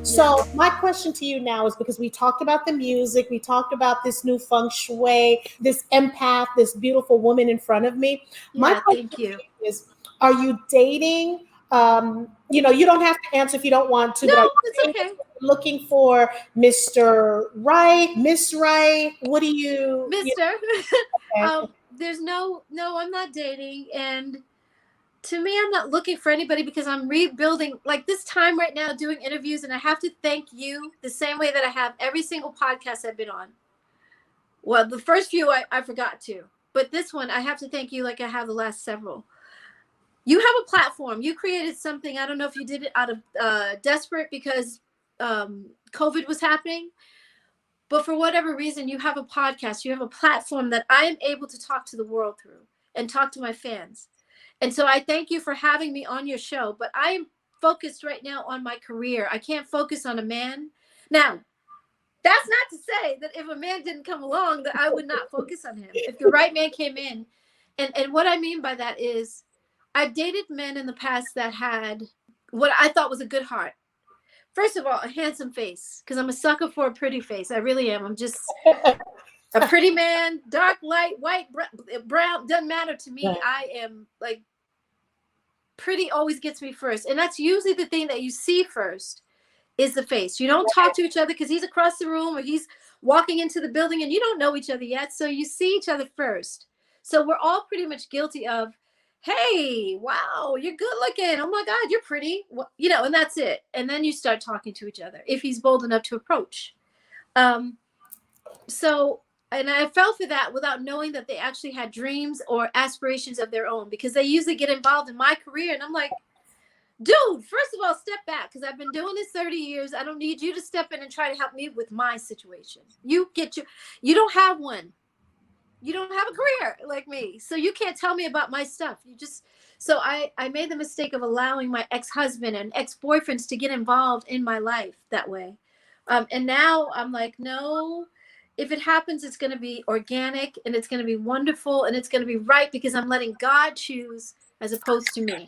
So my question to you now is, because we talked about the music, we talked about this new feng shui, this empath, this beautiful woman in front of me. My question Thank you. to you is, are you dating? You don't have to answer if you don't want to, No, but are you it's dating, okay. looking for Mr. Right, Miss Right? What do you Mister. okay. There's no, I'm not dating. And to me, I'm not looking for anybody because I'm rebuilding like this time right now doing interviews. And I have to thank you the same way that I have every single podcast I've been on. Well, the first few I forgot to, but this one I have to thank you like I have the last several. You have a platform. You created something. I don't know if you did it out of desperate because COVID was happening. But for whatever reason, you have a podcast, you have a platform that I am able to talk to the world through and talk to my fans. And so I thank you for having me on your show. But I am focused right now on my career. I can't focus on a man. Now, that's not to say that if a man didn't come along, that I would not focus on him. If the right man came in, and what I mean by that is I've dated men in the past that had what I thought was a good heart. First of all, a handsome face, because I'm a sucker for a pretty face. I really am. I'm just a pretty man, dark, light, white, brown, doesn't matter to me. Right. I am like, pretty always gets me first. And that's usually the thing that you see first is the face. You don't talk to each other because he's across the room or he's walking into the building and you don't know each other yet. So you see each other first. So we're all pretty much guilty of, hey, wow, you're good looking. Oh my God, you're pretty. Well, and that's it. And then you start talking to each other if he's bold enough to approach. And I fell for that without knowing that they actually had dreams or aspirations of their own, because they usually get involved in my career. And I'm like, dude, first of all, step back, because I've been doing this 30 years. I don't need you to step in and try to help me with my situation. You don't have one. You don't have a career like me. So you can't tell me about my stuff. So I made the mistake of allowing my ex-husband and ex-boyfriends to get involved in my life that way. And now I'm like, no, if it happens, it's going to be organic and it's going to be wonderful and it's going to be right because I'm letting God choose as opposed to me.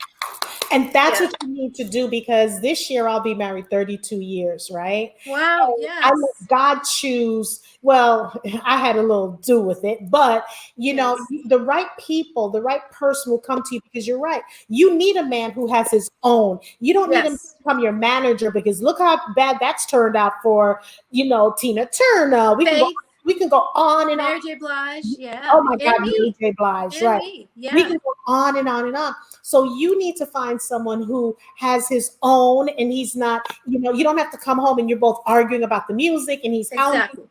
And that's what you need to do, because this year I'll be married 32 years, right? Wow, So yes. I let God choose. Well, I had a little do with it, but the right people, the right person will come to you, because you're right. You need a man who has his own. You don't need him to become your manager, because look how bad that's turned out for, Tina Turner. We can go on and on. Mary J. Blige, yeah. Oh my God, And Mary J. Blige, and right? me, yeah. We can go on and on and on. So you need to find someone who has his own, and he's not, you don't have to come home and you're both arguing about the music and he's exactly.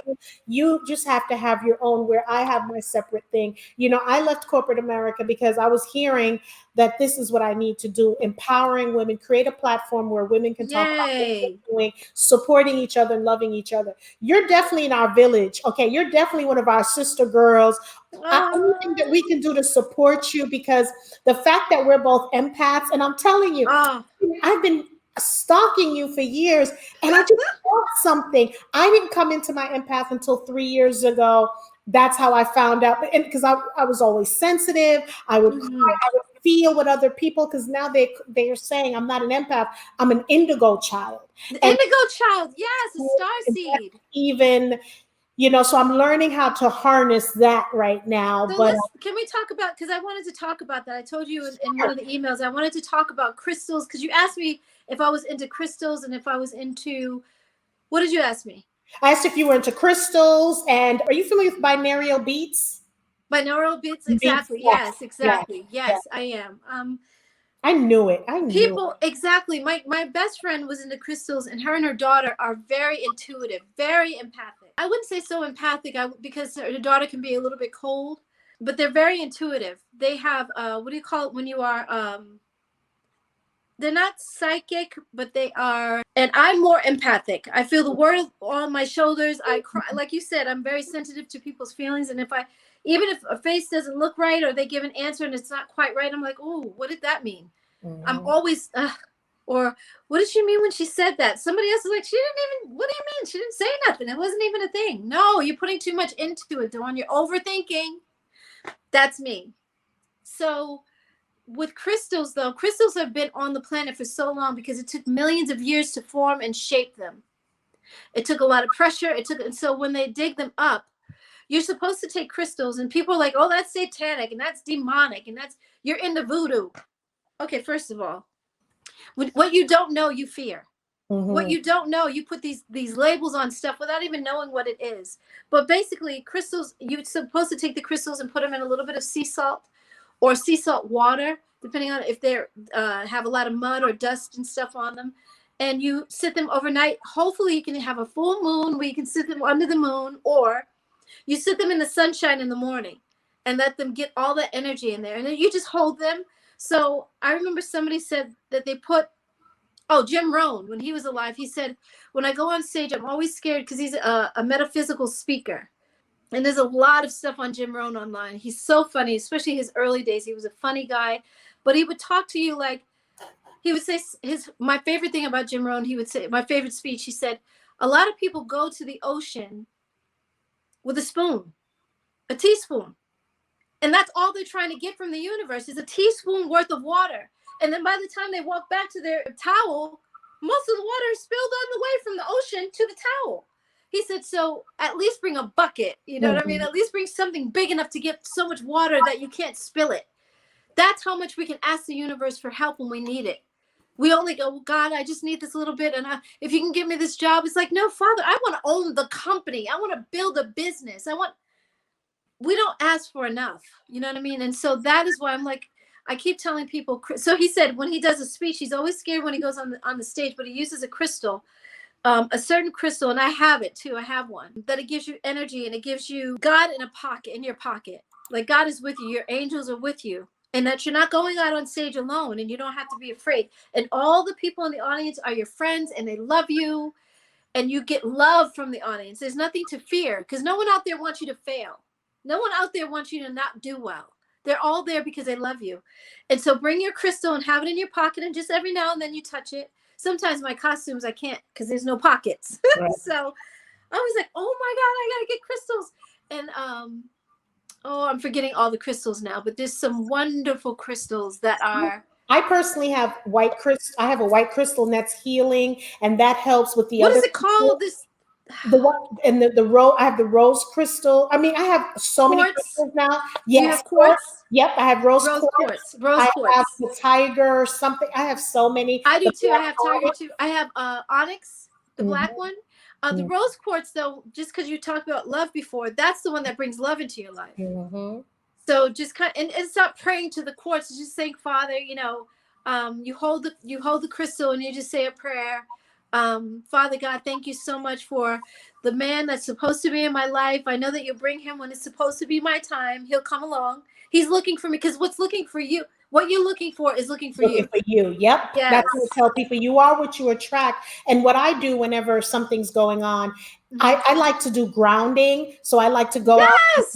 You just have to have your own, where I have my separate thing. I left corporate America because I was hearing that this is what I need to do: empowering women, create a platform where women can talk about what they're doing, supporting each other and loving each other. You're definitely in our village. Okay. You're definitely one of our sister girls. Anything that we can do to support you, because the fact that we're both empaths, and I'm telling you, I've been stalking you for years, and I just felt something. I didn't come into my empath until 3 years ago. That's how I found out. And because I was always sensitive, I would cry, I would feel what other people, because now they are saying I'm not an empath, I'm an indigo child. Indigo child, yes, a star seed. Even so I'm learning how to harness that right now. So but can we talk about, because I wanted to talk about that. I told you in one of the emails, I wanted to talk about crystals, because you asked me if I was into crystals and if I was into, what did you ask me? I asked if you were into crystals, and are you familiar with binaural beats? Binaural beats, exactly. Yes, exactly. Yes, I am. I knew it. Exactly. My best friend was into crystals, and her daughter are very intuitive, very empathic. I wouldn't say so empathic because her daughter can be a little bit cold, but they're very intuitive. They have, what do you call it when you are, they're not psychic, but they are, and I'm more empathic. I feel the world on my shoulders. I cry. Like you said, I'm very sensitive to people's feelings. And even if a face doesn't look right or they give an answer and it's not quite right, I'm like, oh, what did that mean? I'm always, or what did she mean when she said that? Somebody else is like, she didn't even, what do you mean? She didn't say nothing. It wasn't even a thing. No, you're putting too much into it, Dawn. You're overthinking. That's me. So with crystals, though, crystals have been on the planet for so long because it took millions of years to form and shape them. It took a lot of pressure. And so when they dig them up, you're supposed to take crystals, and people are like, oh, that's satanic and that's demonic and you're into voodoo. Okay, first of all, what you don't know, you fear. What you don't know, you put these labels on stuff without even knowing what it is. But basically, crystals, you're supposed to take the crystals and put them in a little bit of sea salt or sea salt water, depending on if they have a lot of mud or dust and stuff on them. And you sit them overnight. Hopefully you can have a full moon where you can sit them under the moon, or you sit them in the sunshine in the morning and let them get all that energy in there. And then you just hold them. So I remember somebody said that they put, Jim Rohn, when he was alive, he said, when I go on stage, I'm always scared because he's a metaphysical speaker. And there's a lot of stuff on Jim Rohn online. He's so funny, especially his early days. He was a funny guy, but he would talk to you like, he would say my favorite thing about Jim Rohn, he would say, my favorite speech, he said, a lot of people go to the ocean with a spoon, a teaspoon. And that's all they're trying to get from the universe is a teaspoon worth of water. And then by the time they walk back to their towel, most of the water is spilled on the way from the ocean to the towel. He said, so at least bring a bucket, you know what I mean? At least bring something big enough to get so much water that you can't spill it. That's how much we can ask the universe for help when we need it. We only go, well, God, I just need this little bit. And if you can give me this job, it's like, no, Father, I want to own the company. I want to build a business. We don't ask for enough. You know what I mean? And so that is why I'm like, I keep telling people. So he said when he does a speech, he's always scared when he goes on the stage, but he uses a crystal, a certain crystal, and I have it too. I have one that it gives you energy and it gives you God in your pocket. Like God is with you. Your angels are with you. And that you're not going out on stage alone and you don't have to be afraid. And all the people in the audience are your friends and they love you and you get love from the audience. There's nothing to fear because no one out there wants you to fail. No one out there wants you to not do well. They're all there because they love you. And so bring your crystal and have it in your pocket and just every now and then you touch it. Sometimes my costumes, I can't because there's no pockets. Right. So I was like, oh my God, I got to get crystals. And, I'm forgetting all the crystals now, but there's some wonderful crystals that are. I personally have white crystal. I have a white crystal and that's healing, and that helps with the other. What is it called? The one and the rose. I have the rose crystal. I mean, I have so many crystals now. Yes, you have quartz. Yep, I have rose quartz. Rose quartz. I have the tiger or something. I have so many. I do too. I have tiger too. I have onyx, the black one. The rose quartz, though, just because you talked about love before, that's the one that brings love into your life. So just and it's not praying to the quartz. It's just saying, Father, you hold the crystal and you just say a prayer. Father God, thank you so much for the man that's supposed to be in my life. I know that you'll bring him when it's supposed to be my time. He'll come along. He's looking for me because what's looking for you? What you're looking for is looking for you. Yep. Yes. That's what I tell people. You are what you attract. And what I do whenever something's going on, I like to do grounding. So I like to go out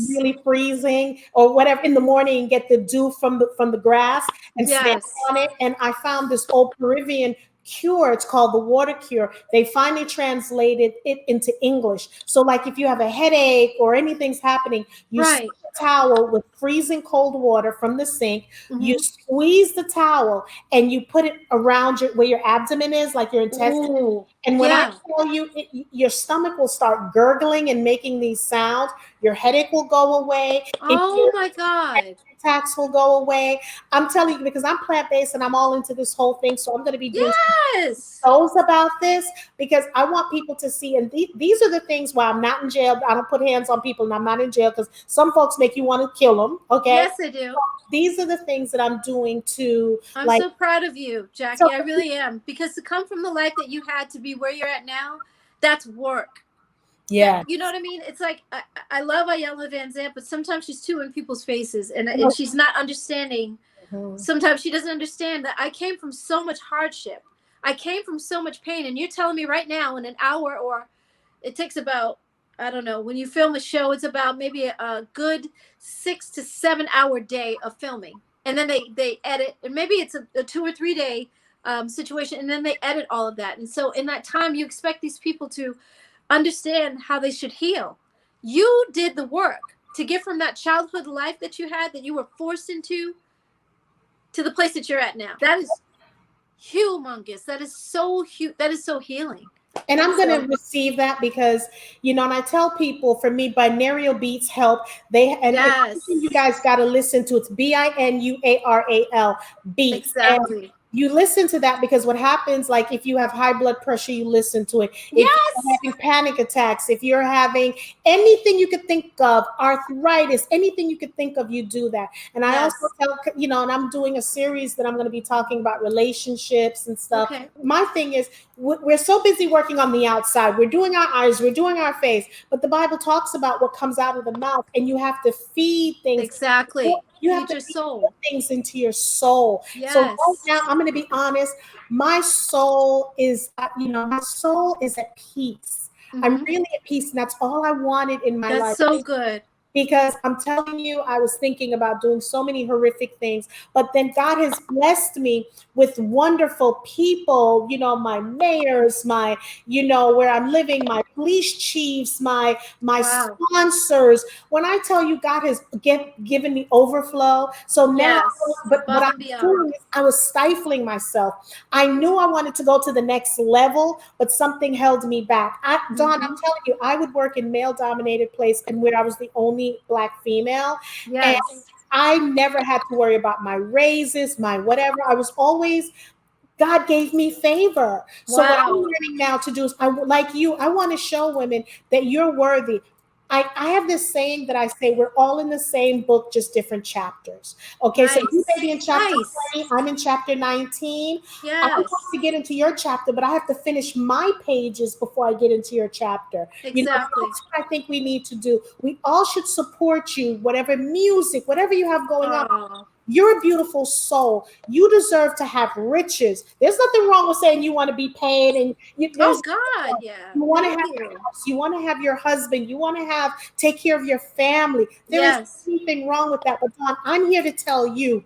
really freezing or whatever in the morning and get the dew from the grass and stand on it. And I found this old Peruvian cure. It's called the water cure. They finally translated it into English. So like if you have a headache or anything's happening, you soak a towel with freezing cold water from the sink, you squeeze the towel and you put it around where your abdomen is, like your intestine. And when I tell you, your stomach will start gurgling and making these sounds. Your headache will go away. Oh my God. Attacks will go away. I'm telling you because I'm plant-based and I'm all into this whole thing. So I'm going to be doing shows about this because I want people to see. And these are the things why I'm not in jail. I don't put hands on people and I'm not in jail because some folks make you want to kill them. Okay. Yes, they do. So these are the things that I'm doing to. I'm so proud of you, Jackie. I really am. Because to come from the life that you had to be where you're at now, that's work. Yeah. You know what I mean? It's like, I love Iyanla Vanzant, but sometimes she's too in people's faces and she's not understanding. Sometimes she doesn't understand that I came from so much hardship. I came from so much pain. And you're telling me right now in an hour, or it takes about, I don't know, when you film a show, it's about maybe a good 6 to 7 hour day of filming. And then they edit, and maybe it's a 2 or 3 day situation. And then they edit all of that. And so in that time, you expect these people to understand how they should heal. You did the work to get from that childhood life that you had, that you were forced into. to the place that you're at now. That is humongous. That is so huge. That is so healing. And I'm going to receive that because, you know, and I tell people, for me, binaural beats help. Yes. You guys got to listen to, it's BINUARAL beats. Exactly. And you listen to that because what happens, like if you have high blood pressure, you listen to it. If Yes. you're having panic attacks, if you're having anything you could think of, arthritis, anything you could think of, you do that. And I Yes. also tell, you know, and I'm doing a series that I'm going to be talking about relationships and stuff. Okay. My thing is, we're so busy working on the outside. We're doing our eyes, we're doing our face, but the Bible talks about what comes out of the mouth, and you have to feed things. Exactly. You have Feed to your feed soul. things into your soul. Yes. So right now, I'm going to be honest. My soul is, you know, my soul is at peace. I'm really at peace, and that's all I wanted in my life. That's so good. Because I'm telling you, I was thinking about doing so many horrific things, but then God has blessed me with wonderful people, you know, my mayors, my, you know, where I'm living, my police chiefs, my Wow. sponsors. When I tell you God has given me overflow. So now, Yes. but what I'm doing is I was stifling myself. I knew I wanted to go to the next level, but something held me back. Dawn, I'm telling you, I would work in male-dominated place and where I was the only Black female. Yes. And I never had to worry about my raises, my whatever. I was always, God gave me favor. So what I'm learning now to do is, like you, I want to show women that you're worthy. I have this saying that I say, we're all in the same book, just different chapters. Okay, Nice. so you may be in chapter Nice. 20, I'm in chapter 19. Yes. I'm going to get into your chapter, but I have to finish my pages before I get into your chapter. Exactly. You know, that's what I think we need to do. We all should support you, whatever music, whatever you have going on. You're a beautiful soul. You deserve to have riches. There's nothing wrong with saying you want to be paid, and oh God, yeah. You want to have your house. You want to have your husband. You want to take care of your family. There is nothing wrong with that. But Dawn, I'm here to tell you.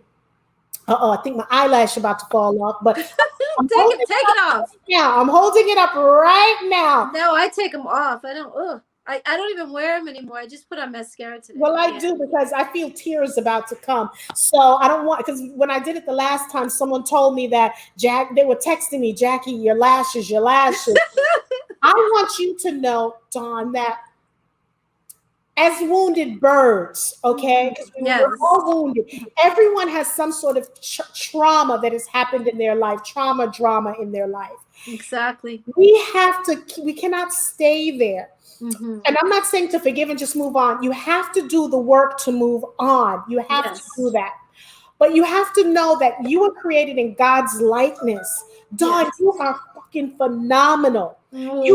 I think my eyelash is about to fall off. But take it off. Yeah, I'm holding it up right now. No, I take them off. I don't. I don't even wear them anymore. I just put on mascara today. Well, I do, because I feel tears about to come. So I don't want, because when I did it the last time, someone told me that, they were texting me, Jackie, your lashes. I want you to know, Dawn, that as wounded birds, okay, because we're all wounded. Everyone has some sort of trauma that has happened in their life, drama in their life. Exactly. We cannot stay there. Mm-hmm. And I'm not saying to forgive and just move on. You have to do the work to move on. You have to do that. But you have to know that you were created in God's likeness. Dawn, you are fucking phenomenal. Thank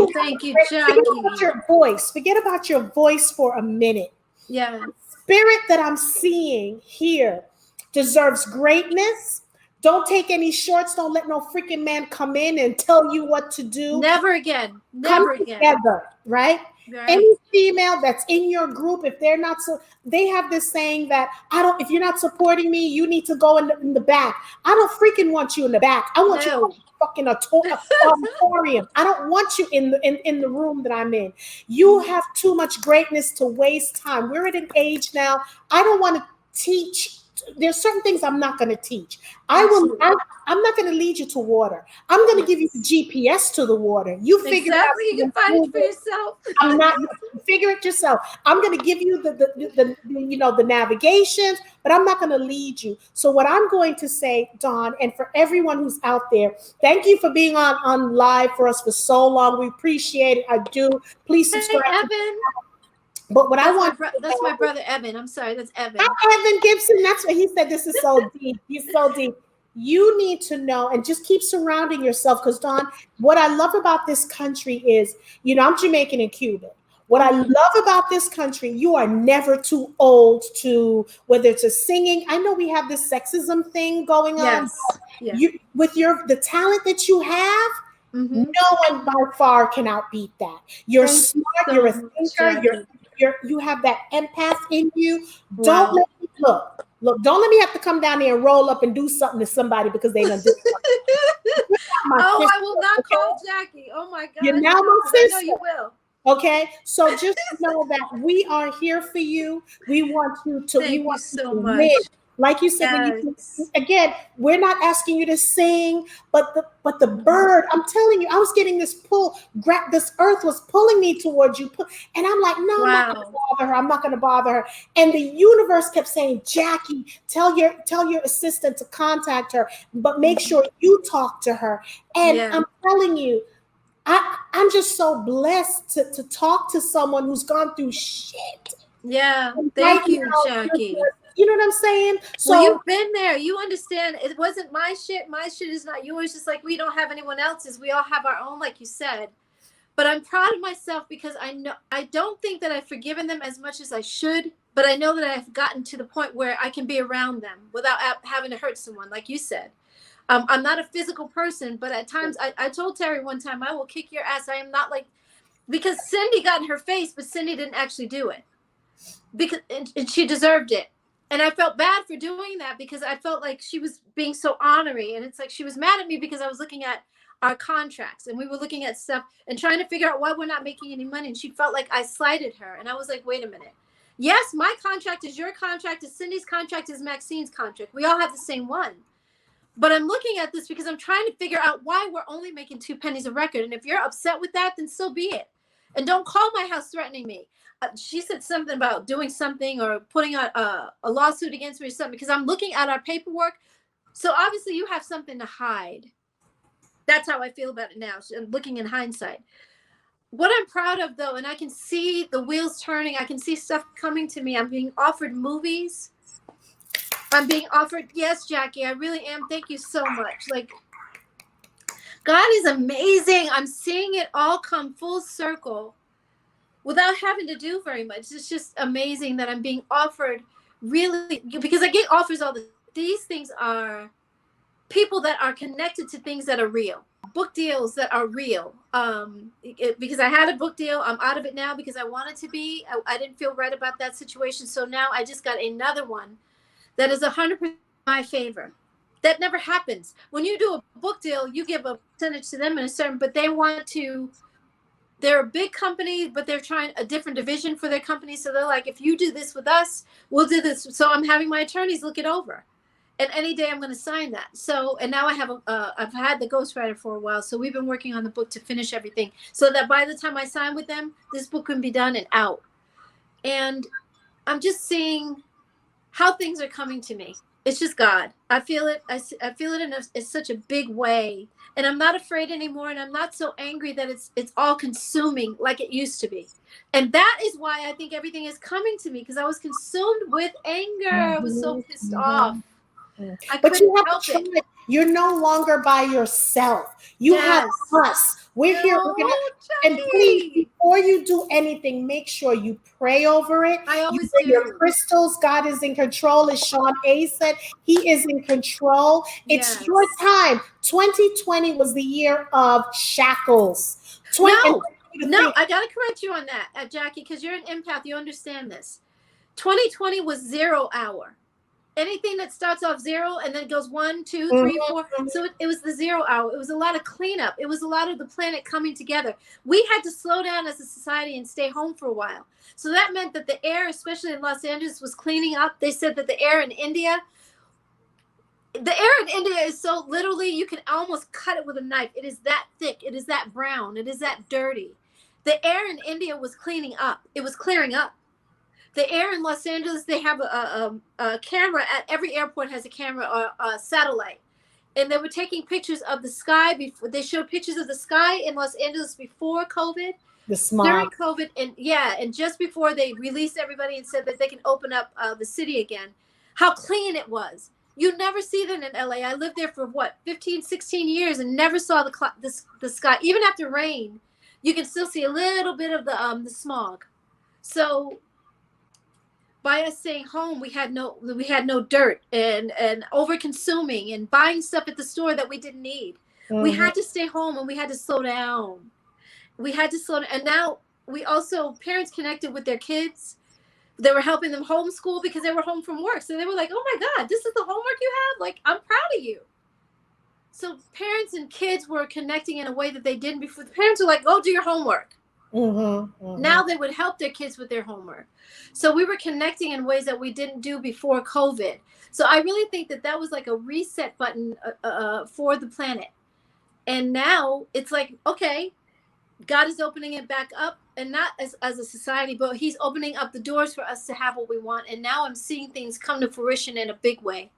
you, Jackie. Forget about your voice for a minute. Yeah. The spirit that I'm seeing here deserves greatness. Don't take any shorts. Don't let no freaking man come in and tell you what to do. Never again. Come together, right? Any female that's in your group, if they're not they have this saying that if you're not supporting me, you need to go in the back. I don't freaking want you in the back. I want you in fucking auditorium. I don't want you in the room that I'm in. You have too much greatness to waste time. We're at an age now. I don't want to teach. There's certain things I'm not going to teach. I'm not going to lead you to water. I'm going to give you the GPS to the water. You figure it out. You can find it for yourself. I'm not figure it yourself. I'm going to give you the navigation, but I'm not going to lead you. So what I'm going to say, Dawn, and for everyone who's out there, thank you for being on live for us for so long. We appreciate it. I do. Please subscribe. Hey, Evan. But what that's my brother Evan. I'm sorry, that's Evan. Evan Gibson. That's what he said. This is so deep. He's so deep. You need to know, and just keep surrounding yourself. Because Dawn, what I love about this country is, I'm Jamaican and Cuban. What I love about this country, you are never too old to, whether it's a singing. I know we have this sexism thing going on. Yes. With the talent that you have, no one by far can outbeat that. You're smart. You're a thinker. You have that empath in you. Don't let me look. Don't let me have to come down there and roll up and do something to somebody because they done did something. I will not call Jackie. Oh my God. You're now my sister. I know you will. Okay, so just know that we are here for you. We want you to. Thank you so much. Win. Like you said, when Yes. again, we're not asking you to sing, but the bird, I'm telling you, I was getting this pull, this earth was pulling me towards you. And I'm like, no, I'm not gonna Wow. bother her. I'm not gonna bother her. And the universe kept saying, Jackie, tell your assistant to contact her, but make sure you talk to her. And Yeah. I'm telling you, I'm just so blessed to talk to someone who's gone through shit. Yeah. And right Thank you, now, Jackie. you know what I'm saying? Well, So you've been there. You understand. It wasn't my shit. My shit is not yours. Just like we don't have anyone else's. We all have our own, like you said. But I'm proud of myself because I don't think that I've forgiven them as much as I should. But I know that I've gotten to the point where I can be around them without having to hurt someone, like you said. I'm not a physical person, but at times I told Terry one time, I will kick your ass. I am not like, because Cindy got in her face, but Cindy didn't actually do it because and she deserved it. And I felt bad for doing that because I felt like she was being so honorary. And it's like she was mad at me because I was looking at our contracts and we were looking at stuff and trying to figure out why we're not making any money. And she felt like I slighted her. And I was like, wait a minute. Yes, my contract is your contract, is Cindy's contract, is Maxine's contract. We all have the same one. But I'm looking at this because I'm trying to figure out why we're only making 2 pennies a record. And if you're upset with that, then so be it. And don't call my house threatening me. She said something about doing something or putting a lawsuit against me or something because I'm looking at our paperwork. So obviously you have something to hide. That's how I feel about it now. I'm looking in hindsight. What I'm proud of, though, and I can see the wheels turning. I can see stuff coming to me. I'm being offered movies. I'm being offered. Yes, Jackie, I really am. Thank you so much. Like, God is amazing. I'm seeing it all come full circle without having to do very much. It's just amazing that I'm being offered really, because I get offers all these things are people that are connected to things that are real, book deals that are real. Because I had a book deal, I'm out of it now because I wanted to be. I didn't feel right about that situation. So now I just got another one that is 100% my favor. That never happens. When you do a book deal, you give a percentage to them in a certain, but they want to, they're a big company, but they're trying a different division for their company. So they're like, if you do this with us, we'll do this. So I'm having my attorneys look it over. And any day I'm going to sign that. So, and now I have, I've had the ghostwriter for a while. So we've been working on the book to finish everything so that by the time I sign with them, this book can be done and out. And I'm just seeing how things are coming to me. It's just God. I feel it. I feel it in such a big way. And I'm not afraid anymore. And I'm not so angry that it's all consuming like it used to be. And that is why I think everything is coming to me, because I was consumed with anger. I was so pissed off. But you have to try it. You're no longer by yourself. You have us. We're here. We're gonna, and please, before you do anything, make sure you pray over it. I always do. Your crystals. God is in control. As Sean A said, He is in control. It's your time. 2020 was the year of shackles. No, I gotta correct you on that, Jackie, because you're an empath. You understand this. 2020 was 0 hour. Anything that starts off 0 and then goes 1, 2, 3, 4. So it was the 0 hour. It was a lot of cleanup. It was a lot of the planet coming together. We had to slow down as a society and stay home for a while. So that meant that the air, especially in Los Angeles, was cleaning up. They said that the air in India is so literally, you can almost cut it with a knife. It is that thick. It is that brown. It is that dirty. The air in India was cleaning up. It was clearing up. The air in Los Angeles, they have a camera at every airport has a camera or a satellite. And they were taking pictures of the sky before. They showed pictures of the sky in Los Angeles before COVID. The smog. During COVID, and just before they released everybody and said that they can open up the city again. How clean it was. You never see that in LA. I lived there for 15, 16 years and never saw the sky. Even after rain, you can still see a little bit of the smog. So by us staying home, we had no dirt and over consuming and buying stuff at the store that we didn't need. Mm-hmm. We had to stay home and we had to slow down. And now we also, parents connected with their kids. They were helping them homeschool because they were home from work. So they were like, oh my God, this is the homework you have? Like, I'm proud of you. So parents and kids were connecting in a way that they didn't before. The parents were like, go do your homework. Now they would help their kids with their homework. So we were connecting in ways that we didn't do before COVID. So I really think that that was like a reset button for the planet. And now it's like, okay, God is opening it back up, and not as a society, but he's opening up the doors for us to have what we want. And now I'm seeing things come to fruition in a big way.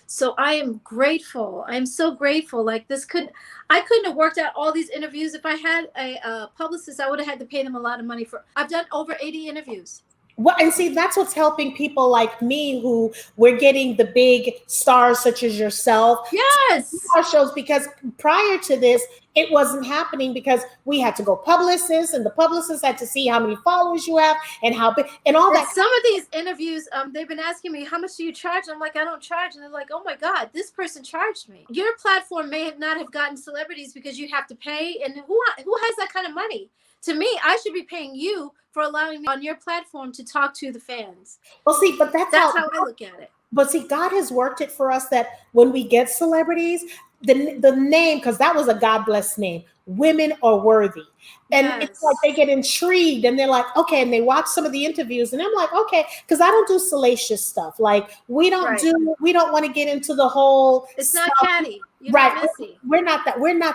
So I am grateful. I'm so grateful. Like I couldn't have worked out all these interviews. If I had a publicist, I would have had to pay them a lot of money I've done over 80 interviews. Well, and see, that's what's helping people like me who we're getting the big stars such as yourself. Yes. Our shows, because prior to this, it wasn't happening because we had to go publicists, and the publicists had to see how many followers you have and how big and all that. Some of these interviews, they've been asking me, how much do you charge? I'm like, I don't charge. And they're like, oh my God, this person charged me. Your platform may not have gotten celebrities because you have to pay. And who has that kind of money? To me, I should be paying you for allowing me on your platform to talk to the fans. Well, see, but that's how I look at it. But see, God has worked it for us that when we get celebrities, the name, because that was a God blessed name, Women Are Worthy. And yes. It's like they get intrigued and they're like, okay, and they watch some of the interviews and I'm like, okay, because I don't do salacious stuff. Like we don't want to get into the whole it's stuff. Not catty. You're right. Not messy. We're not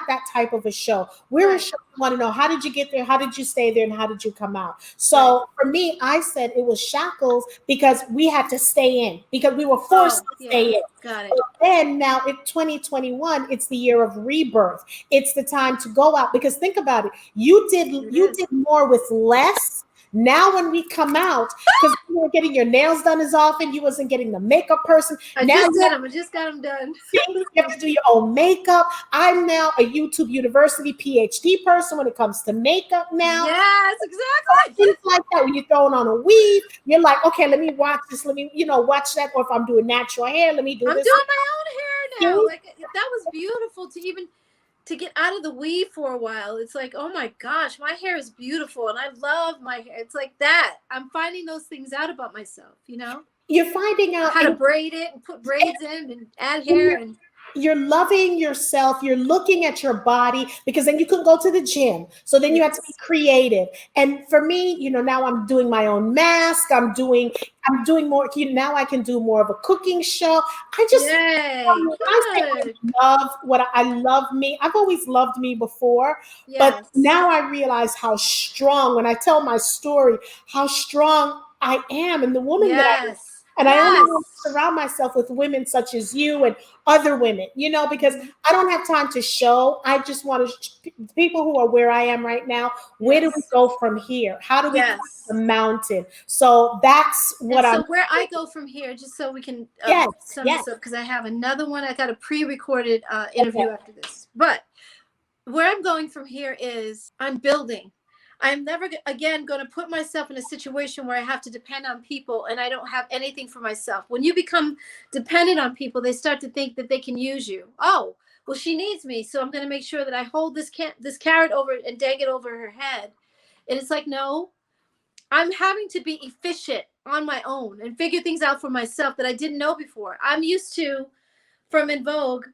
that type of a show. We're a show that want to know, how did you get there? How did you stay there? And how did you come out? So for me, I said it was shackles because we had to stay in, because we were forced to stay in. Got it. And now in 2021, it's the year of rebirth. It's the time to go out, because think about it. You did more with less. Now when we come out, because you weren't getting your nails done as often, you wasn't getting the makeup person. I just got them done. You have to do your own makeup. I'm now a YouTube University PhD person when it comes to makeup now. Yes, exactly. Things like that. When you're throwing on a weave, you're like, okay, let me watch this. Let me, watch that. Or if I'm doing natural hair, let me do this. I'm doing my own hair now. Like that was beautiful to get out of the weave for a while. It's like, oh my gosh, my hair is beautiful and I love my hair. It's like that. I'm finding those things out about myself, You're finding out how to braid it and put braids in and add hair, and you're loving yourself. You're looking at your body, because then you couldn't go to the gym. So then you have to be creative. And for me, now I'm doing my own mask. I'm doing more. Now I can do more of a cooking show. I love me. I've always loved me before, but now I realize how strong, when I tell my story, how strong I am, and the woman that I am. And I only want to surround myself with women such as you and other women, because I don't have time to show. I just want people who are where I am right now. Where do we go from here? How do we climb the mountain? So that's what So where I go from here, just so we can sum this up, because I have another one. I got a pre-recorded interview after this. But where I'm going from here is I'm building. I'm never again going to put myself in a situation where I have to depend on people and I don't have anything for myself. When you become dependent on people, they start to think that they can use you. Oh, well, she needs me, so I'm going to make sure that I hold this carrot over and dang it over her head. And it's like, no, I'm having to be efficient on my own and figure things out for myself that I didn't know before. I'm used to, from En Vogue,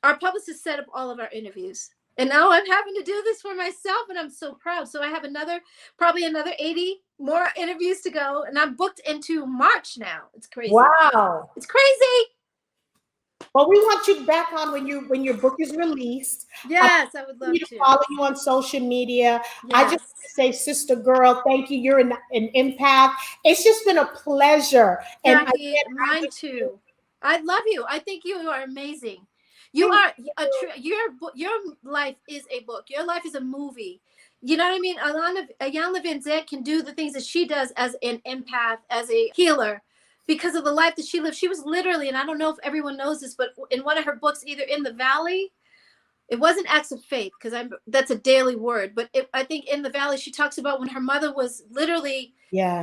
our publicist set up all of our interviews. And now I'm having to do this for myself, and I'm so proud. So I have probably another 80 more interviews to go, and I'm booked into March now. It's crazy. Wow. It's crazy. Well, we want you back on when your book is released. Yes, I would love to follow you on social media. Yes. I just want to say, sister girl, thank you. You're an empath. It's just been a pleasure. Jackie, mine too. I love you. I think you are amazing. You are your life is a book. Your life is a movie. You know what I mean? Iyanla Vanzant can do the things that she does as an empath, as a healer, because of the life that she lived. She was literally, and I don't know if everyone knows this, but in one of her books, either in the Valley, it wasn't Acts of Faith, because that's a daily word, but I think in the Valley, she talks about when her mother was literally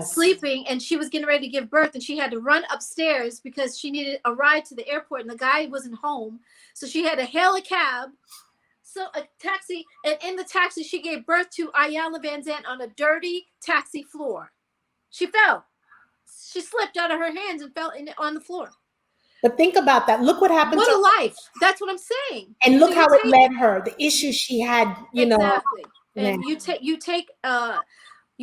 sleeping and she was getting ready to give birth, and she had to run upstairs because she needed a ride to the airport and the guy wasn't home. So she had to hail a cab, a taxi, and in the taxi, she gave birth to Iyanla Vanzant on a dirty taxi floor. She fell. She slipped out of her hands and fell on the floor. But think about that. Look what happened. What a life. That's what I'm saying. And look how it led her. The issues she had, Exactly. and Man. you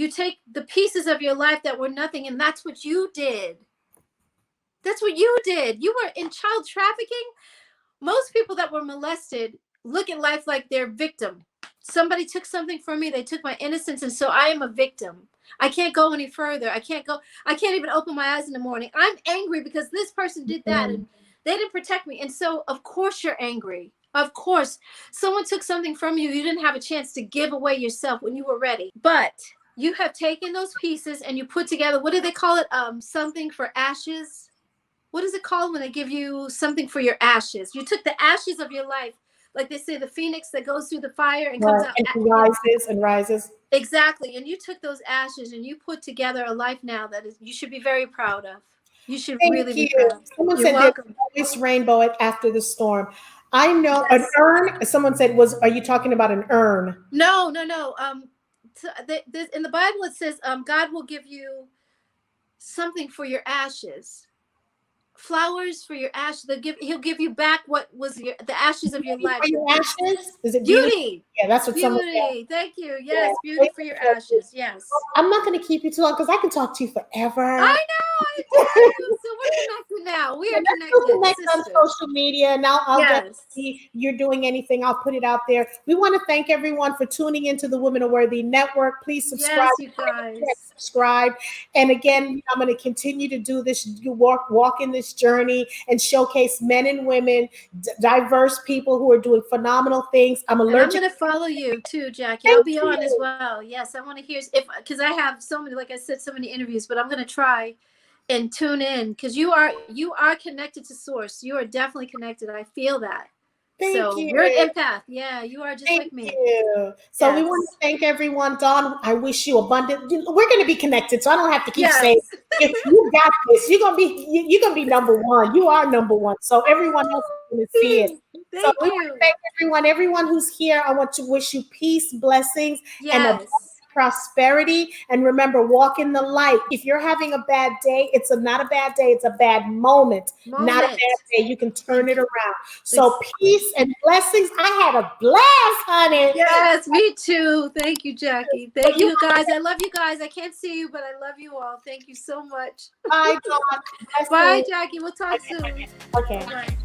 take the pieces of your life that were nothing, and that's what you did. That's what you did. You were in child trafficking. Most people that were molested look at life like they're victim. Somebody took something from me. They took my innocence, and so I am a victim. I can't go any further. I can't even open my eyes in the morning. I'm angry because this person did that and they didn't protect me. And so of course you're angry. Of course, someone took something from you. You didn't have a chance to give away yourself when you were ready. But you have taken those pieces and you put together, what do they call it? Something for ashes. What is it called when they give you something for your ashes? You took the ashes of your life, like they say, the phoenix that goes through the fire and comes out. And rises. Exactly. And you took those ashes and you put together a life now that is, you should be very proud of. You should really be proud. Someone You're said welcome. there's always rainbow after the storm. I know Yes. an urn. Someone said, are you talking about an urn? No. In the Bible it says, God will give you something for your ashes. Flowers for your ashes. He'll give you back what was the ashes of your life. For your ashes? Is it Beauty? Yeah, that's what someone said. Beauty. Thank you. Yes, beauty for your ashes. Yes. I'm not going to keep you too long because I can talk to you forever. I know. I do. So we're connected now. We are connected. On social media. Now I'll Yes. see you're doing anything. I'll put it out there. We want to thank everyone for tuning into the Women Are Worthy Network. Please subscribe. Yes, you guys. Subscribe. And again, I'm going to continue to do this. You walk in this journey and showcase men and women, diverse people who are doing phenomenal things. I'm allergic. I'm going to follow you too, Jackie. I'll be on as well. Yes, I want to hear because I have so many, like I said, so many interviews, but I'm going to try and tune in because you are connected to source. You are definitely connected. I feel that. Thank you. You're an empath. Yeah, you are just like me. Thank you. So we want to thank everyone. Dawn, I wish you abundant. We're going to be connected, so I don't have to keep saying, if you got this, you're gonna be number one. You are number one. So everyone else is going to see it. Thank you. Thank everyone who's here. I want to wish you peace, blessings, and prosperity. And remember, walk in the light. If you're having a bad day, it's not a bad day, it's a bad moment. Not a bad day. You can turn it around. So peace and blessings. I had a blast, honey. Yes, me too. Thank you, Jackie. Thank you, guys. I love you guys. I can't see you, but I love you all. Thank you so much. Bye, Dawn. Bye, Jackie. We'll talk soon. Okay. Bye.